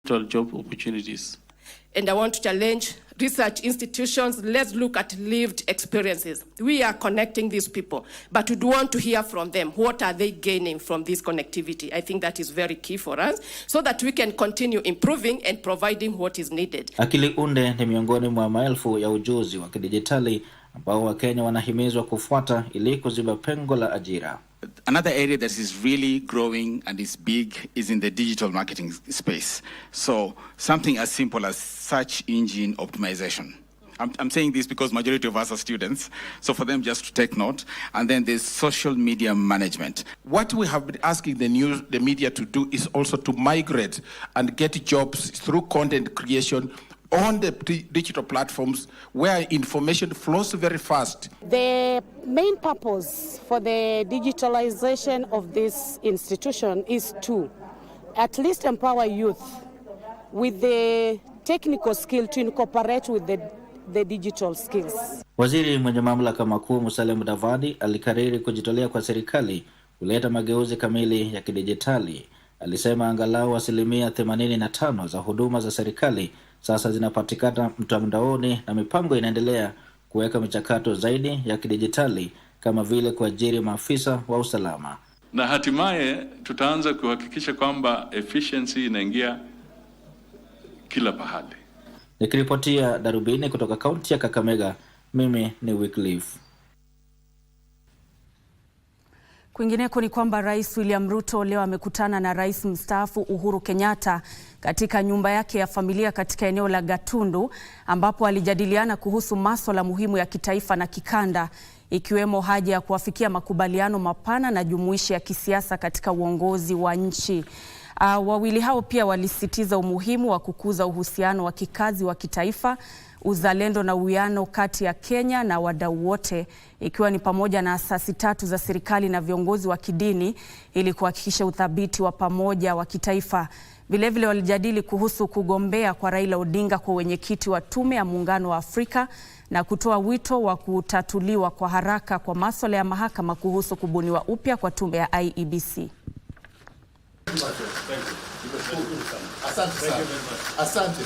job opportunities. And I want to challenge research institutions. Let's look at lived experiences. We are connecting these people, but we do want to hear from them. What are they gaining from this connectivity? I think that is very key for us so that we can continue improving and providing what is needed. Akili unde ni miongoni mwa maelfu ya ujuzi wa kidijitali ambao Wakenya wanahimizwa kufuata ili kuziba pengo la ajira. Another area that is really growing and is big is in the digital marketing space. So something as simple as search engine optimization. I'm saying this because majority of us are students, so for them just to take note. And then there's social media management. What we have been asking the media to do is also to migrate and get jobs through content creation on the digital platforms where information flows very fast. The main purpose for the digitalization of this institution is to at least empower youth with the technical skill to incorporate with the digital skills. Waziri mwenye mamlaka makuu Musalia Mudavadi alikariri kujitolea kwa serikali kuleta mageuzi kamili ya kidijitali. Alisema angalau 85% za huduma za serikali sasa zinapatikana mtandaoni na mipango inaendelea kuweka michakato zaidi ya kidijitali kama vile kuajiri maafisa wa usalama. Na hatimaye tutaanza kuhakikisha kwamba efficiency inaingia kila pahali. Nikiripotia Darubini kutoka kaunti ya Kakamega, mimi ni Wycliffe. Kwingineko ni kwamba Rais William Ruto leo amekutana na Rais mstaafu Uhuru Kenyatta katika nyumba yake ya familia katika eneo la Gatundu, ambapo alijadiliana kuhusu masuala muhimu ya kitaifa na kikanda, ikiwemo haja ya kuafikia makubaliano mapana na jumuishi ya kisiasa katika uongozi wa nchi. Wawili hao pia walisisitiza umuhimu wa kukuza uhusiano wa kikazi wa kitaifa, uzalendo na uwiano kati ya Kenya na wadau wote, ikiwa ni pamoja na asasi tatu za serikali na viongozi wa kidini ili kuhakikisha uthabiti wa pamoja wa kitaifa. Vilevile walijadili kuhusu kugombea kwa Raila Odinga kwa wenyekiti wa Tume ya Muungano wa Afrika na kutoa wito wa kutatuliwa kwa haraka kwa masuala ya mahakama kuhusu kubuniwa upya kwa tume ya IEBC. Asante.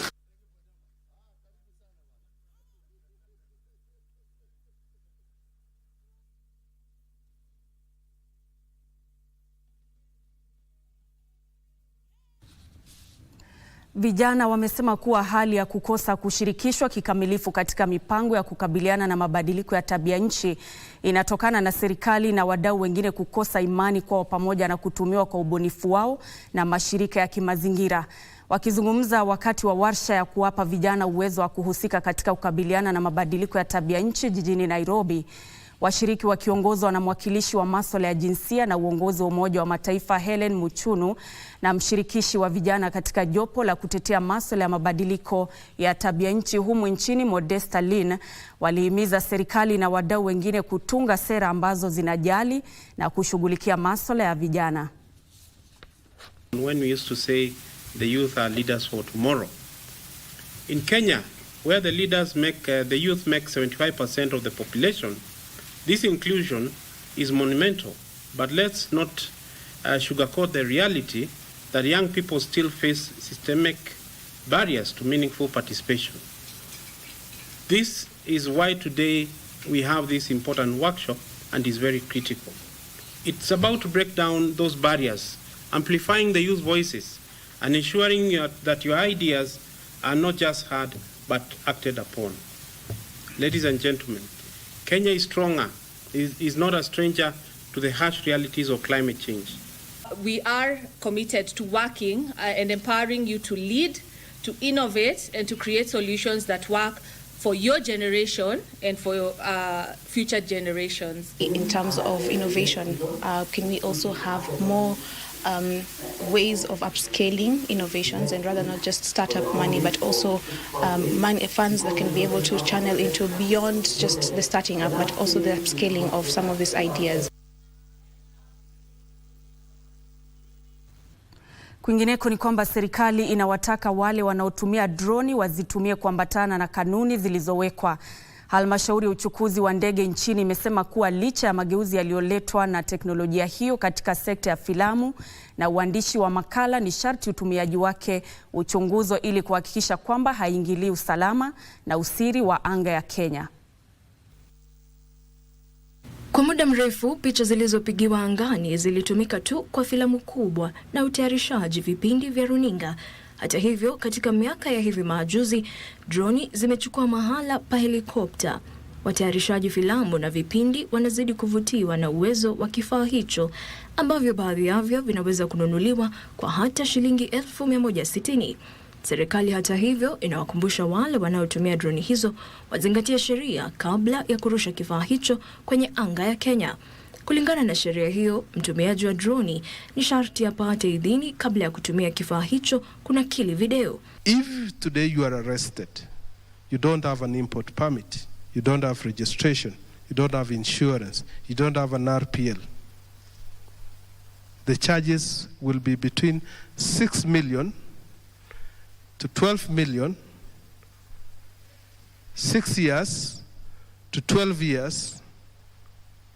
Vijana wamesema kuwa hali ya kukosa kushirikishwa kikamilifu katika mipango ya kukabiliana na mabadiliko ya tabia nchi inatokana na serikali na wadau wengine kukosa imani kwao pamoja na kutumiwa kwa ubunifu wao na mashirika ya kimazingira. Wakizungumza wakati wa warsha ya kuwapa vijana uwezo wa kuhusika katika kukabiliana na mabadiliko ya tabia nchi jijini Nairobi, washiriki wakiongozwa na mwakilishi wa masuala ya jinsia na uongozi wa Umoja wa Mataifa Helen Muchunu na mshirikishi wa vijana katika jopo la kutetea masuala ya mabadiliko ya tabia nchi humu nchini Modesta Lin, walihimiza serikali na wadau wengine kutunga sera ambazo zinajali na kushughulikia masuala ya vijana. When we used to say the youth are leaders for tomorrow, in Kenya, where the youth make 75% of the population, this inclusion is monumental, but let's not sugarcoat the reality that young people still face systemic barriers to meaningful participation. This is why today we have this important workshop and is very critical. It's about to break down those barriers, amplifying the youth voices, and ensuring that your ideas are not just heard but acted upon. Ladies and gentlemen, Kenya is stronger, is not a stranger to the harsh realities of climate change. We are committed to working and empowering you to lead, to innovate, and to create solutions that work for your generation and for your future generations. In terms of innovation, can we also have more ways of upscaling innovations, and rather not just startup money, but also funds that can be able to channel into beyond just the starting up, but also the upscaling of some of these ideas. Kwingineko ni kwamba serikali inawataka wale wanaotumia droni wazitumie kuambatana na kanuni zilizowekwa. Halmashauri ya uchukuzi wa ndege nchini imesema kuwa licha ya mageuzi yaliyoletwa na teknolojia hiyo katika sekta ya filamu na uandishi wa makala, ni sharti utumiaji wake uchunguzwe ili kuhakikisha kwamba haingilii usalama na usiri wa anga ya Kenya. Kwa muda mrefu, picha zilizopigiwa angani zilitumika tu kwa filamu kubwa na utayarishaji vipindi vya runinga. Hata hivyo, katika miaka ya hivi majuzi, droni zimechukua mahala pa helikopta. Watayarishaji filamu na vipindi wanazidi kuvutiwa na uwezo wa kifaa hicho, ambavyo baadhi yavyo vinaweza kununuliwa kwa hata shilingi 160,000. Serikali hata hivyo inawakumbusha wale wanaotumia droni hizo wazingatie sheria kabla ya kurusha kifaa hicho kwenye anga ya Kenya. Kulingana na sheria hiyo, mtumiaji wa droni ni sharti apate idhini kabla ya kutumia kifaa hicho kunakili video. If today you are arrested, you don't have an import permit, you don't have registration, you don't have insurance, you don't have an RPL, the charges will be between 6 million to 12 million, 6 years to 12 years,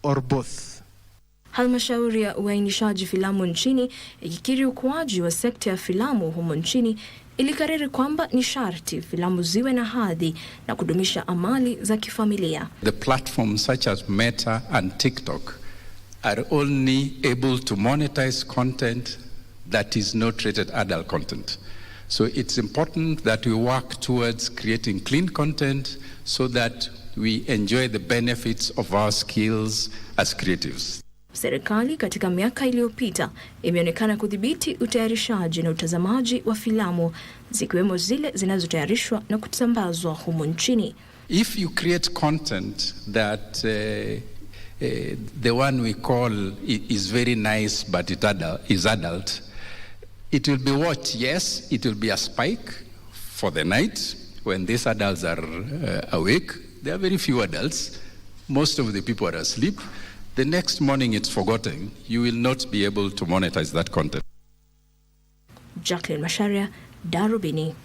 or both. Halmashauri ya uainishaji filamu nchini ikikiri ukuaji wa sekta ya filamu humo nchini, ilikariri kwamba ni sharti filamu ziwe na hadhi na kudumisha amali za kifamilia. The platforms such as Meta and TikTok are only able to monetize content that is not rated adult content. So it's important that we work towards creating clean content so that we enjoy the benefits of our skills as creatives. Serikali katika miaka iliyopita imeonekana kudhibiti utayarishaji na utazamaji wa filamu, zikiwemo zile zinazotayarishwa na kutambazwa humo nchini. If you create content that the one we call is very nice but is adult, it will be what? Yes, it will be a spike for the night when these adults are awake. There are very few adults. Most of the people are asleep. The next morning it's forgotten. You will not be able to monetize that content. Jacqueline Masharia, Darubini.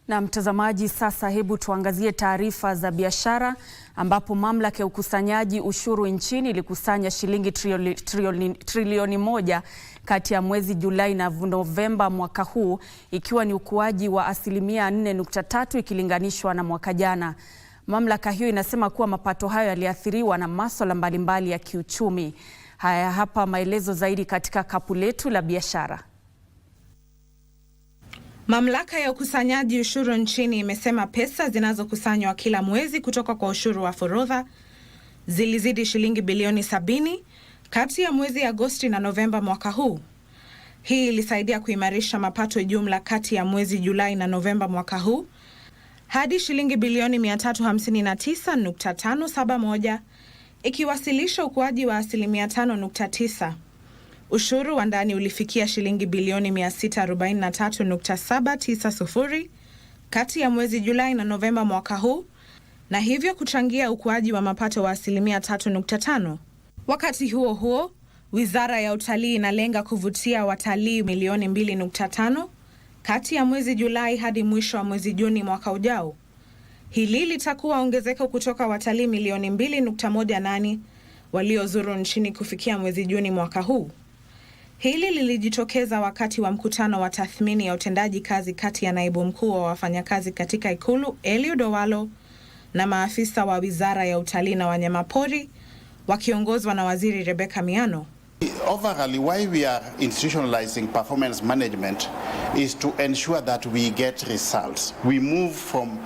Na mtazamaji, sasa hebu tuangazie taarifa za biashara, ambapo mamlaka ya ukusanyaji ushuru nchini ilikusanya shilingi trilioni 1 kati ya mwezi Julai na Novemba mwaka huu, ikiwa ni ukuaji wa 4.3% ikilinganishwa na mwaka jana. Mamlaka hiyo inasema kuwa mapato hayo yaliathiriwa na masuala mbalimbali ya kiuchumi. Haya hapa maelezo zaidi katika kapu letu la biashara. Mamlaka ya ukusanyaji ushuru nchini imesema pesa zinazokusanywa kila mwezi kutoka kwa ushuru wa forodha zilizidi shilingi bilioni 70 kati ya mwezi Agosti na Novemba mwaka huu. Hii ilisaidia kuimarisha mapato jumla kati ya mwezi Julai na Novemba mwaka huu hadi shilingi bilioni 359.571, ikiwasilisha ukuaji wa 5.9%. Ushuru wa ndani ulifikia shilingi bilioni 643.790 kati ya mwezi Julai na Novemba mwaka huu, na hivyo kuchangia ukuaji wa mapato wa 3.5%. Wakati huo huo, Wizara ya Utalii inalenga kuvutia watalii milioni 2.5 kati ya mwezi Julai hadi mwisho wa mwezi Juni mwaka ujao. Hili litakuwa ongezeko kutoka watalii milioni 2.18 waliozuru nchini kufikia mwezi Juni mwaka huu. Hili lilijitokeza wakati wa mkutano wa tathmini ya utendaji kazi kati ya naibu mkuu wa wafanyakazi katika Ikulu Eliud Owalo na maafisa wa Wizara ya Utalii na Wanyamapori wakiongozwa na Waziri Rebecca Miano. Overall, why we are institutionalizing performance management is to ensure that we get results. We move from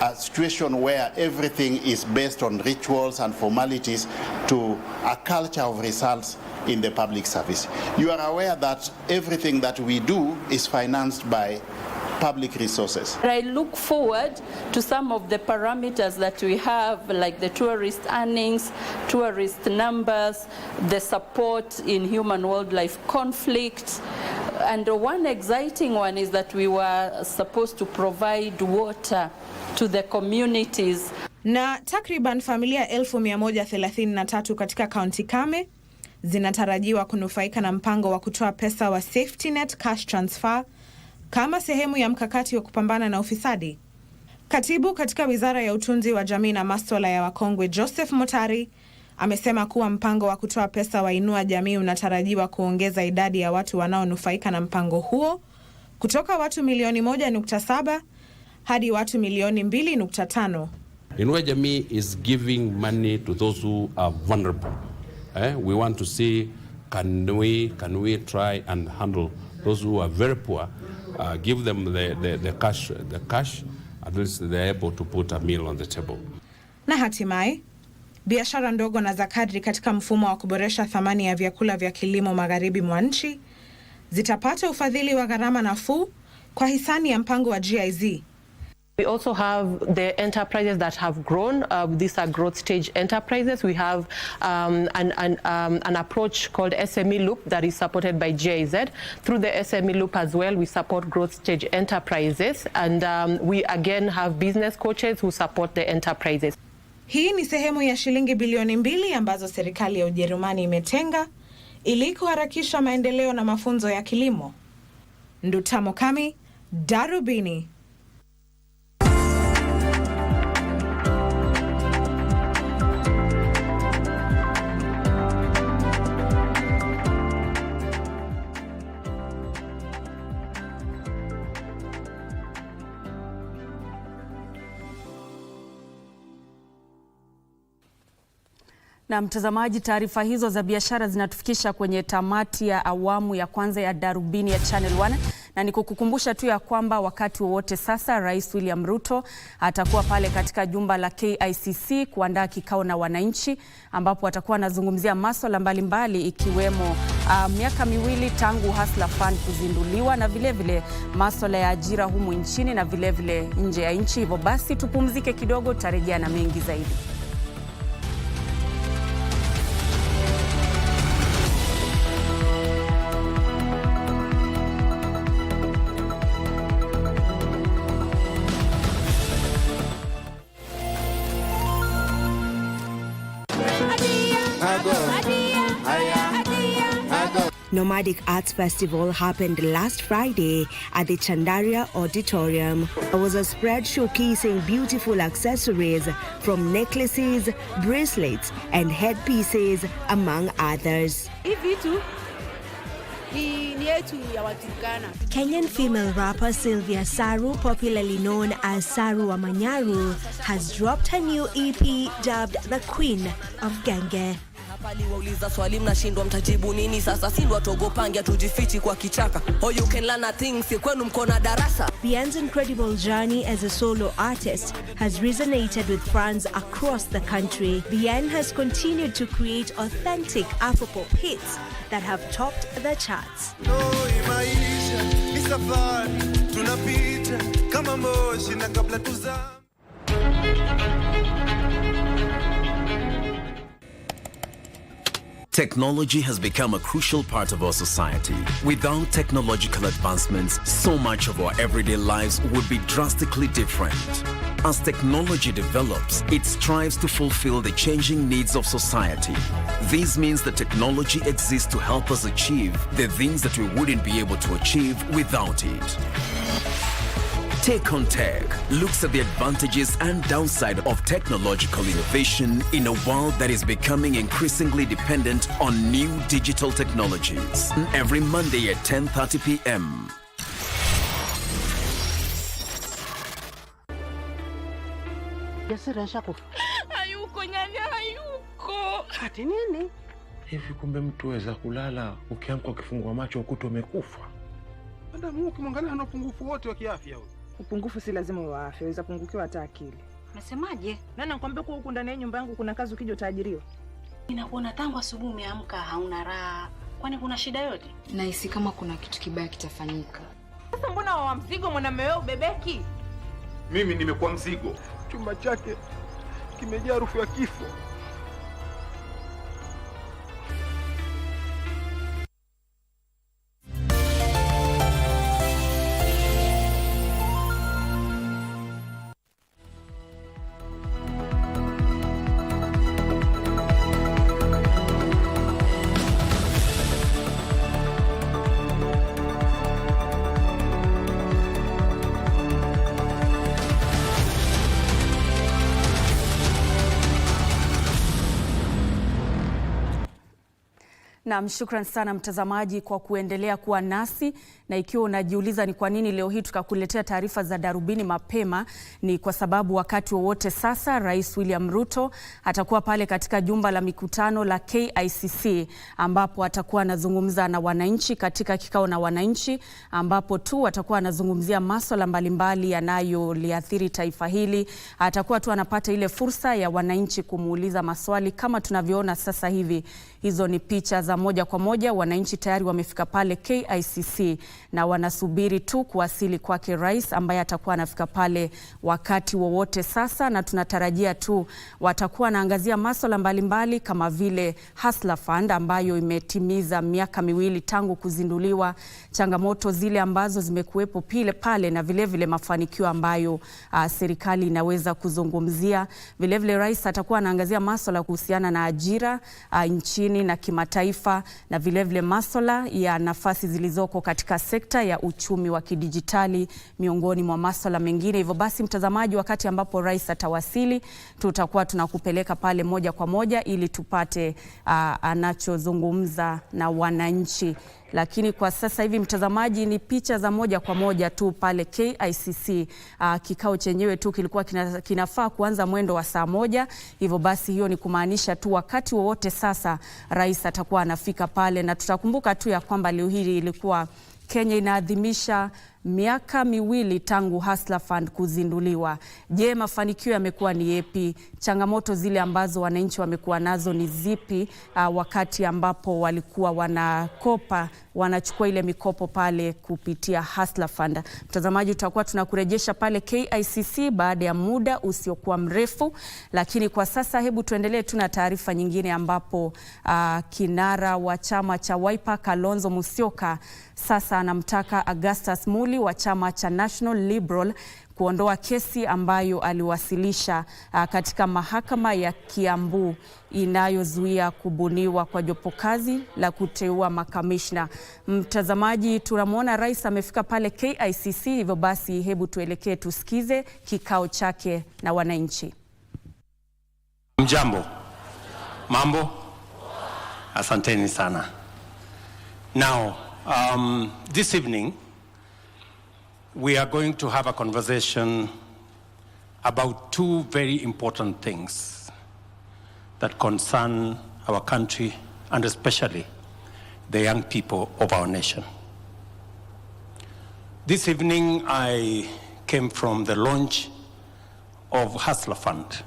a situation where everything is based on rituals and formalities to a culture of results in the public service. You are aware that everything that we do is financed by public resources. I look forward to some of the parameters that we have, like the tourist earnings, tourist numbers, the support in human-wildlife conflict, And one exciting one is that we were supposed to provide water to the communities. Na takriban familia 1133 katika kaunti kame zinatarajiwa kunufaika na mpango wa kutoa pesa wa Safety Net Cash Transfer kama sehemu ya mkakati wa kupambana na ufisadi. Katibu katika Wizara ya Utunzi wa Jamii na Masuala ya Wakongwe Joseph Mutari amesema kuwa mpango wa kutoa pesa wa Inua Jamii unatarajiwa kuongeza idadi ya watu wanaonufaika na mpango huo kutoka watu milioni 1.7 hadi watu milioni 2.5. Inua Jamii is giving money to those who are vulnerable. We want to see can we try and handle those who are very poor, give them the cash, at least they're able to put a meal on the table. Na hatimaye biashara ndogo na za kadri katika mfumo wa kuboresha thamani ya vyakula vya kilimo magharibi mwa nchi zitapata ufadhili wa gharama nafuu kwa hisani ya mpango wa GIZ. We also have the enterprises that have grown. These are growth stage enterprises. We have an approach called SME Loop that is supported by GIZ. Through the SME Loop as well, we support growth stage enterprises. And we again have business coaches who support the enterprises. Hii ni sehemu ya shilingi bilioni 2 ambazo serikali ya Ujerumani imetenga ili kuharakisha maendeleo na mafunzo ya kilimo. Ndutamo Kami, Darubini. Na mtazamaji, taarifa hizo za biashara zinatufikisha kwenye tamati ya awamu ya kwanza ya Darubini ya Channel 1, na nikukukumbusha tu ya kwamba wakati wowote sasa Rais William Ruto atakuwa pale katika jumba la KICC kuandaa kikao na wananchi, ambapo atakuwa anazungumzia masuala mbalimbali ikiwemo miaka 2 tangu Hustler Fund kuzinduliwa na vile masuala ya ajira humu nchini na vile nje ya nchi. Hivyo basi tupumzike kidogo, tutarejea na mengi zaidi. Nomadic Arts Festival happened last Friday at the Chandaria Auditorium. There was a spread showcasing beautiful accessories from necklaces, bracelets, and headpieces, among others. Kenyan female rapper Sylvia Saru, popularly known as Saru Amanyaru, has dropped her new EP dubbed The Queen of Genge. Wauliza swali mnashindwa mtajibu nini sasa, si watu ogopangia tujifichi kwa kichaka. Oh, you can learn a thing, si kwenu mko na darasa. Bien's incredible journey as a solo artist has resonated with fans across the country. Bien has continued to create authentic Afropop hits that have topped the charts. Technology has become a crucial part of our society. Without technological advancements, so much of our everyday lives would be drastically different. As technology develops, it strives to fulfill the changing needs of society. This means that technology exists to help us achieve the things that we wouldn't be able to achieve without it. Take on Tech looks at the advantages and downside of technological innovation in a world that is becoming increasingly dependent on new digital technologies. Every Monday at 10:30 p.m. Hayuko nyanya, hayuko. Ati nini? Hivi kumbe mtu weza kulala ukiamka ukifungua macho ukuta umekufa? Madamu ukimwangalia ana upungufu wote wa kiafya huyo. Upungufu si lazima wa afya, unaweza pungukiwa hata akili. Unasemaje? Nani nakwambia kwa huku ndani ya nyumba yangu kuna kazi ukija utaajiriwa? Ninakuona tangu asubuhi umeamka hauna raha. Kwani kuna shida yote? Nahisi kama kuna kitu kibaya kitafanyika. Sasa mbona wa mzigo mwanamume wewe ubebeki? Mimi nimekuwa mzigo. Chumba chake kimejaa harufu ya kifo. Na shukran sana mtazamaji kwa kuendelea kuwa nasi, na ikiwa unajiuliza ni kwa nini leo hii tukakuletea taarifa za Darubini mapema, ni kwa sababu wakati wowote sasa Rais William Ruto atakuwa pale katika jumba la mikutano la KICC, ambapo atakuwa anazungumza na wananchi katika kikao na wananchi, ambapo tu atakuwa anazungumzia masuala mbalimbali yanayoliathiri taifa hili. Atakuwa tu anapata ile fursa ya wananchi kumuuliza maswali kama tunavyoona sasa hivi. Hizo ni picha za moja kwa moja. Wananchi tayari wamefika pale KICC na wanasubiri tu kuwasili kwake rais, ambaye atakuwa anafika pale wakati wowote sasa, na tunatarajia tu watakuwa wanaangazia masuala mbalimbali kama vile Hustler Fund ambayo imetimiza miaka 2 tangu kuzinduliwa, changamoto zile ambazo zimekuwepo pale na vile mafanikio ambayo serikali inaweza kuzungumzia. Vile rais atakuwa anaangazia masuala kuhusiana na ajira nchini na kimataifa, na vile masuala ya nafasi zilizoko katika sekta ya uchumi wa kidijitali miongoni mwa masuala mengine. Hivyo basi mtazamaji, wakati ambapo rais atawasili, tutakuwa tunakupeleka pale moja kwa moja ili tupate anachozungumza na wananchi. Lakini kwa sasa hivi mtazamaji, ni picha za moja kwa moja tu pale KICC. Kikao chenyewe tu kilikuwa kinafaa kuanza mwendo wa saa 1. Hivyo basi hiyo ni kumaanisha tu wakati wowote sasa rais atakuwa anafika pale, na tutakumbuka tu ya kwamba leo hili ilikuwa Kenya inaadhimisha miaka 2 tangu Hustler Fund kuzinduliwa. Je, mafanikio yamekuwa ni yapi? Changamoto zile ambazo wananchi wamekuwa nazo ni zipi wakati ambapo walikuwa wanachukua ile mikopo pale kupitia Hustler Fund? Mtazamaji, tutakuwa tunakurejesha pale KICC baada ya muda usiokuwa mrefu, lakini kwa sasa hebu tuendelee tu na taarifa nyingine, ambapo kinara wa chama cha Wiper Kalonzo Musyoka sasa anamtaka Augustus Muli wa chama cha National Liberal kuondoa kesi ambayo aliwasilisha katika mahakama ya Kiambu inayozuia kubuniwa kwa jopo kazi la kuteua makamishna. Mtazamaji, tunamwona rais amefika pale KICC, hivyo basi hebu tuelekee tusikize kikao chake na wananchi. Mjambo. Mambo? Asanteni sana. Now, this evening, we are going to have a conversation about 2 very important things that concern our country and especially the young people of our nation. This evening, I came from the launch of Hustler Fund,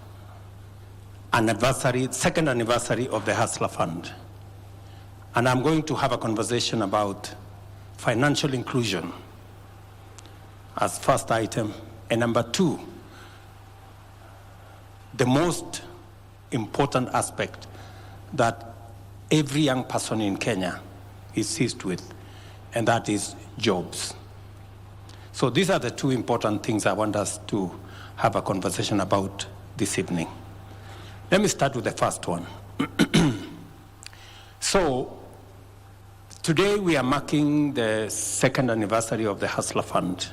second anniversary of the Hustler Fund. And I'm going to have a conversation about financial inclusion as first item, and number 2, the most important aspect that every young person in Kenya is seized with, and that is jobs. So these are the 2 important things I want us to have a conversation about this evening. Let me start with the first one. So today we are marking the 2nd anniversary of the Hustler Fund.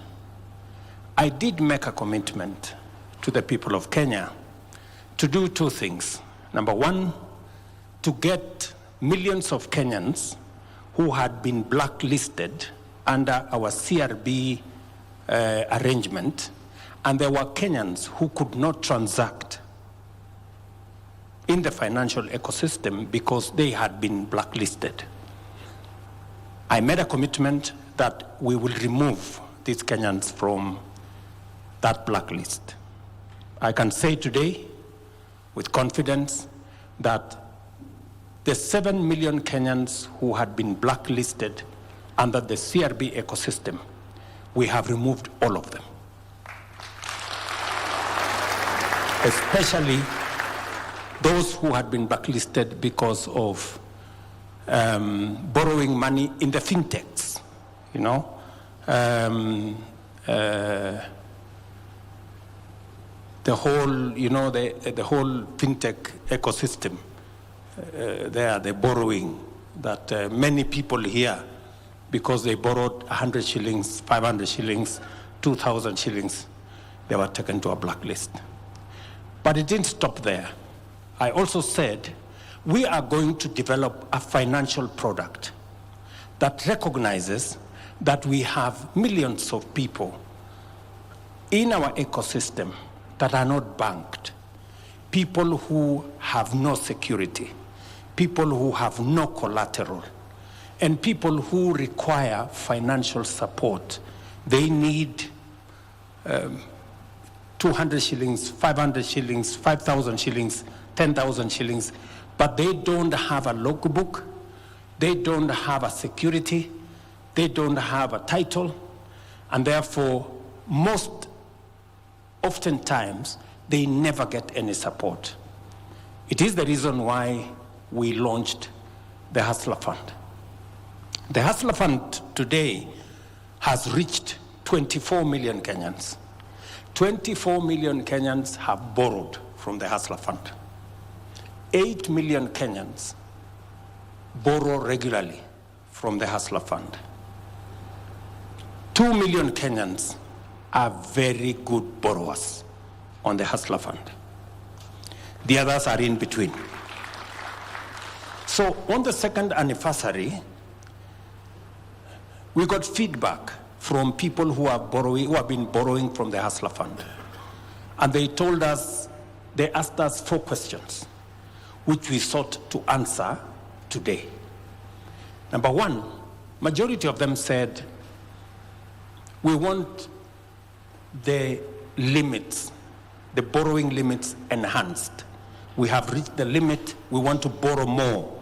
I did make a commitment to the people of Kenya to do 2 things. Number 1, to get millions of Kenyans who had been blacklisted under our CRB arrangement, and there were Kenyans who could not transact in the financial ecosystem because they had been blacklisted. I made a commitment that we will remove these Kenyans from that blacklist. I can say today with confidence that the 7 million Kenyans who had been blacklisted under the CRB ecosystem, we have removed all of them. Especially those who had been blacklisted because of borrowing money in the fintechs, you know. The whole, you know, the whole fintech ecosystem, the borrowing that many people here, because they borrowed 100 shillings, 500 shillings, 2,000 shillings, they were taken to a blacklist. But it didn't stop there. I also said We are going to develop a financial product that recognizes that we have millions of people in our ecosystem that are not banked, people who have no security, people who have no collateral, and people who require financial support. They need 200 shillings, 500 shillings, 5,000 shillings, 10,000 shillings, but they don't have a logbook, they don't have a security, they don't have a title, and therefore most oftentimes they never get any support. It is the reason why we launched the Hustler Fund. The Hustler Fund today has reached 24 million Kenyans. 24 million Kenyans have borrowed from the Hustler Fund. 8 million Kenyans borrow regularly from the Hustler Fund. 2 million Kenyans are very good borrowers on the Hustler Fund. The others are in between. So on the second anniversary, we got feedback from people who have been borrowing from the Hustler Fund. And they asked us 4 questions, which we sought to answer today. Number 1, majority of them said, we want the limits, the borrowing limits enhanced. We have reached the limit, we want to borrow more.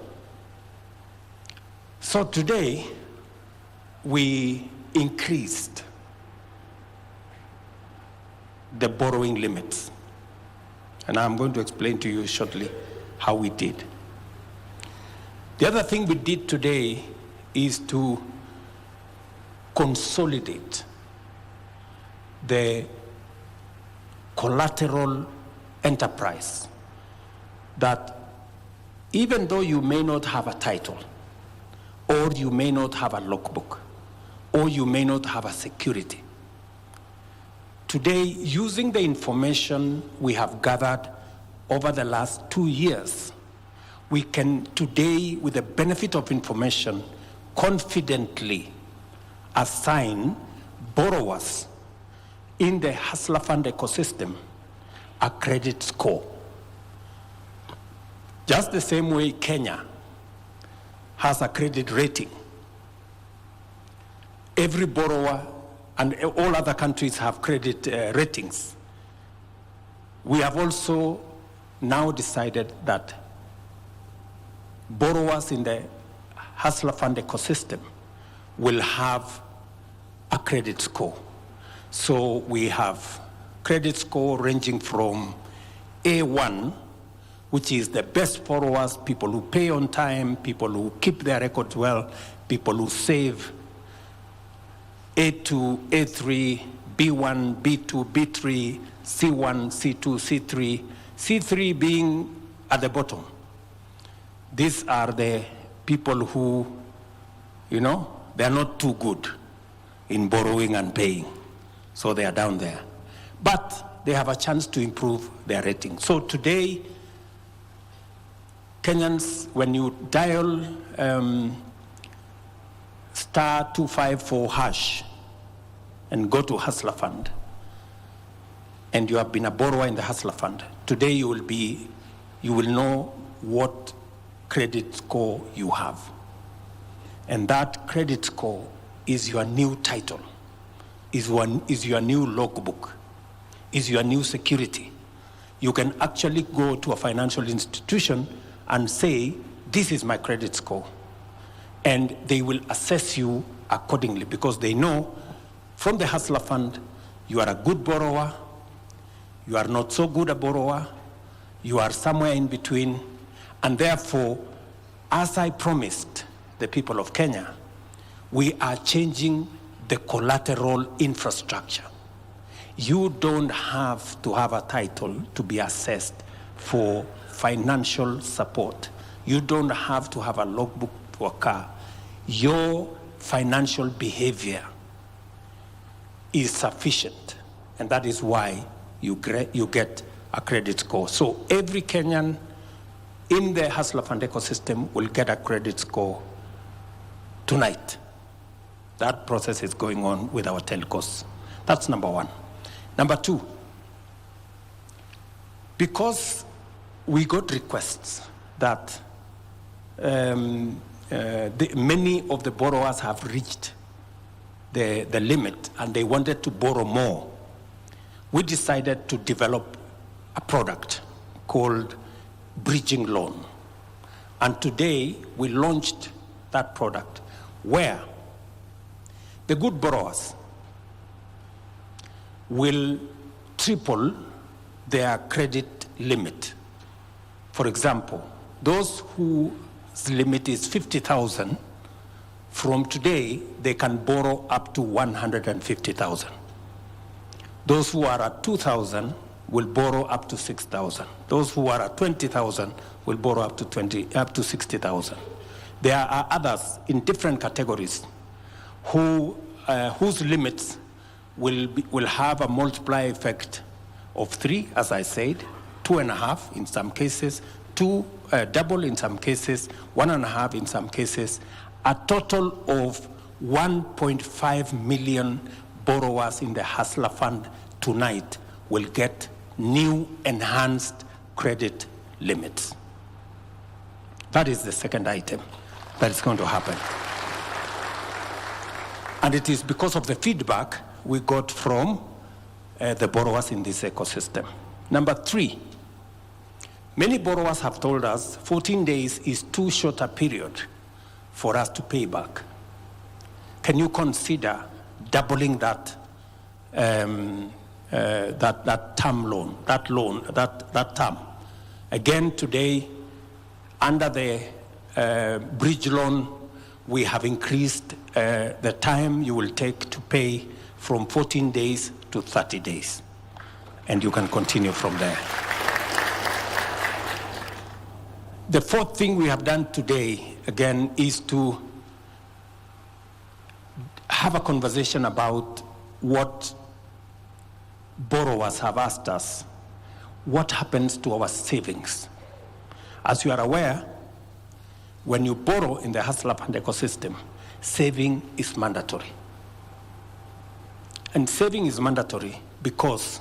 So today, we increased the borrowing limits. And I'm going to explain to you shortly how we did. The other thing we did today is to consolidate the collateral enterprise, that even though you may not have a title, or you may not have a logbook, or you may not have a security, today, using the information we have gathered over the last 2 years, we can today, with the benefit of information, confidently assign borrowers in the Hustler Fund ecosystem a credit score. Just the same way Kenya has a credit rating. Every borrower and all other countries have credit ratings. We have also now decided that borrowers in the Hustler Fund ecosystem will have a credit score. So we have credit score ranging from A1, which is the best borrowers, people who pay on time, people who keep their records well, people who save, A2, A3, B1, B2, B3, C1, C2, C3, C3 being at the bottom. These are the people who, they are not too good in borrowing and paying. So they are down there. But they have a chance to improve their rating. So today, Kenyans, when you dial *254# and go to Hustler Fund, and you have been a borrower in the Hustler Fund, today you will know what credit score you have. And that credit score is your new title, is your new logbook, is your new security. You can actually go to a financial institution and say, this is my credit score. And they will assess you accordingly, because they know from the Hustler Fund, you are a good borrower, you are not so good a borrower, you are somewhere in between, and therefore, as I promised the people of Kenya, we are changing the collateral infrastructure. You don't have to have a title to be assessed for financial support. You don't have to have a logbook for a car. Your financial behavior is sufficient, and that is why you get a credit score. So every Kenyan in the Hustler Fund ecosystem will get a credit score tonight. That process is going on with our telcos. That's number one. Number two, because we got requests that many of the borrowers have reached the limit and they wanted to borrow more, we decided to develop a product called bridging loan. And today we launched that product where the good borrowers will triple their credit limit. For example, those whose limit is 50,000, from today they can borrow up to 150,000. Those who are at 2,000 will borrow up to 6,000. Those who are at 20,000 will borrow up to 60,000. There are others in different categories whose limits will have a multiplier effect of 3, as I said, 2.5 in some cases, double in some cases, 1.5 in some cases, a total of 1.5 million borrowers in the Hustler Fund tonight will get new enhanced credit limits. That is the second item that is going to happen. And it is because of the feedback we got from the borrowers in this ecosystem. Number 3, many borrowers have told us 14 days is too short a period for us to pay back. Can you consider doubling that term loan, that term? Again, today, under the bridge loan, we have increased the time you will take to pay from 14 days to 30 days. And you can continue from there. The fourth thing we have done today, again, is to have a conversation about what borrowers have asked us. What happens to our savings? As you are aware, when you borrow in the Hustler Fund ecosystem, saving is mandatory. And saving is mandatory because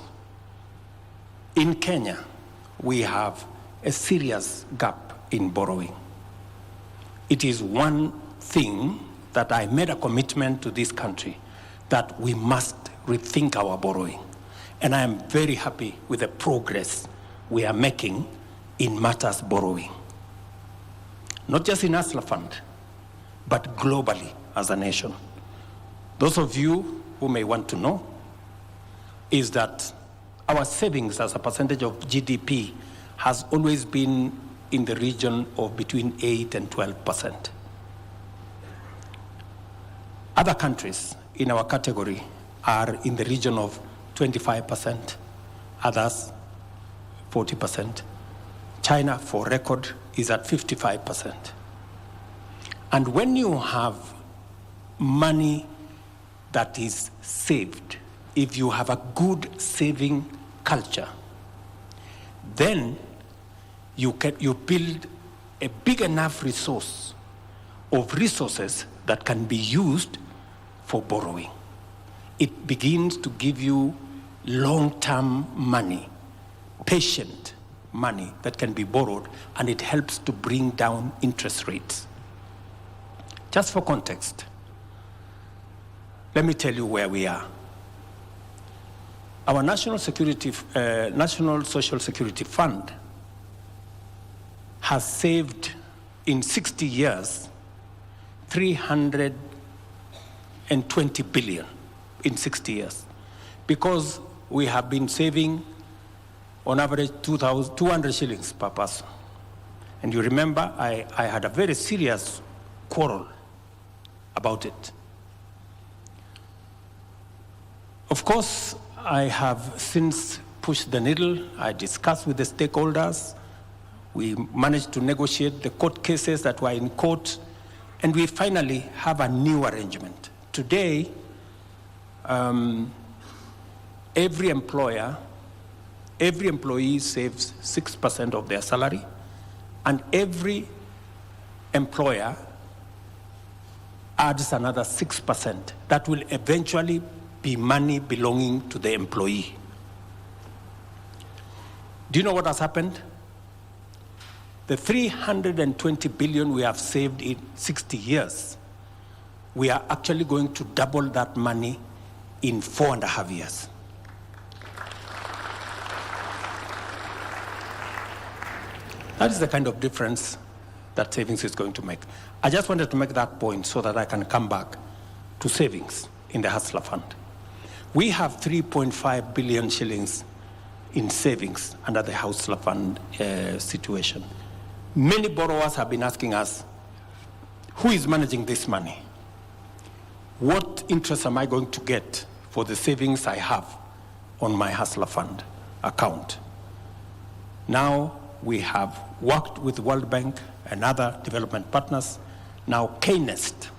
in Kenya, we have a serious gap in borrowing. It is one thing that I made a commitment to this country that we must rethink our borrowing. And I am very happy with the progress we are making in matters borrowing. Not just in Hustler Fund, but globally as a nation. Those of you who may want to know is that our savings as a percentage of GDP has always been in the region of between 8 and 12%. Other countries in our category are in the region of 25%, others 40%. China, for record, is at 55%. And when you have money that is saved, if you have a good saving culture, then you build a big enough resource of resources that can be used for borrowing. It begins to give you long-term money, patient money that can be borrowed, and it helps to bring down interest rates. Just for context, let me tell you where we are. Our National Social Security Fund has saved in 60 years 320 billion in 60 years, because we have been saving on average 200 shillings per person. And you remember I had a very serious quarrel about it. Of course, I have since pushed the needle. I discussed with the stakeholders. We managed to negotiate the court cases that were in court, and we finally have a new arrangement. Today, every employee saves 6% of their salary, and every employer adds another 6%. That will eventually be money belonging to the employee. Do you know what has happened? The 320 billion we have saved in 60 years, we are actually going to double that money in 4.5 years. That is the kind of difference that savings is going to make. I just wanted to make that point so that I can come back to savings in the Hustler Fund. We have 3.5 billion shillings in savings under the Hustler Fund situation. Many borrowers have been asking us, who is managing this money? What interest am I going to get for the savings I have on my Hustler Fund account? Now we have worked with World Bank and other development partners. Now KNEST